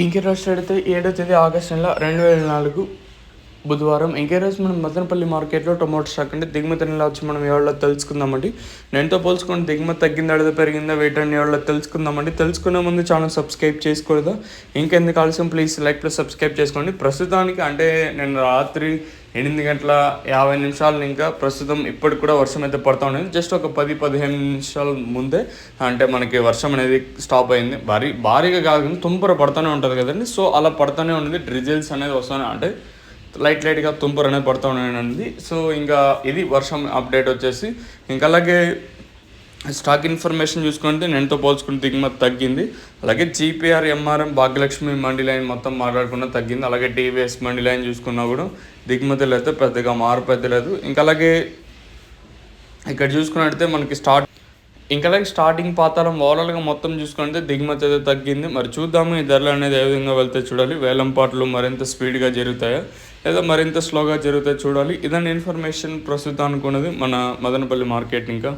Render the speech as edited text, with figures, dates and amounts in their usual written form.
ఇంకే రోజు అయితే 7వ తేదీ ఆగస్టు నెల 2024 బుధవారం. ఇంకే రోజు మనం మదనపల్లి మార్కెట్లో టొమాటో స్టాక్ అంటే దిగుమతి నెల వచ్చి మనం ఎవరిలో తెలుసుకుందామండి. నేనుతో పోల్చుకొని దిగుమతి తగ్గిందా లేదా పెరిగిందా వెయిట్ అని ఎవరిలో తెలుసుకుందామండి. తెలుసుకునే ముందు ఛానల్ సబ్స్క్రైబ్ చేసుకోలేదా? ఇంకెందుకు ఆలస్యం, ప్లీజ్ లైక్ ప్లస్ సబ్స్క్రైబ్ చేసుకోండి. ప్రస్తుతానికి అంటే నేను రాత్రి 8:50 ఇంకా ప్రస్తుతం ఇప్పటికి కూడా వర్షం అయితే పడుతూ ఉండేది. జస్ట్ ఒక 10-15 నిమిషాల ముందే అంటే మనకి వర్షం అనేది స్టాప్ అయింది. భారీగా కాదు కానీ తుంపర పడుతూనే ఉంటుంది కదండి. సో అలా పడుతూనే ఉండేది, డ్రిజిల్స్ అనేది వస్తూనే అంటే లైట్గా తుంపర అనేది పడుతూ ఉండేది. సో ఇంకా ఇది వర్షం అప్డేట్ వచ్చేసి. ఇంకా అలాగే స్టాక్ ఇన్ఫర్మేషన్ చూసుకుంటే నేనుతో పోల్చుకుంటే దిగుమతి తగ్గింది. అలాగే జీపీఆర్, ఎంఆర్ఎం, భాగ్యలక్ష్మి మండి లైన్ మొత్తం మాట్లాడుకున్నా తగ్గింది. అలాగే టీవీఎస్ మండి లైన్ చూసుకున్నా కూడా దిగుమతులు అయితే పెద్దగా మార్పు లేదు. ఇంకా అలాగే ఇక్కడ చూసుకున్నట్టయితే మనకి ఇంకా అలాగే స్టార్టింగ్ పాతాళం ఓవరాల్గా మొత్తం చూసుకుంటే దిగుమతి అయితే తగ్గింది. మరి చూద్దాము ఈ ధరలు అనేది ఏ విధంగా వెళ్తే చూడాలి. వేలంపాట్లు మరింత స్పీడ్గా జరుగుతాయా లేదా మరింత స్లోగా జరుగుతాయో చూడాలి. ఇదండి ఇన్ఫర్మేషన్ ప్రస్తుతం అనుకున్నది మన మదనపల్లి మార్కెట్. ఇంకా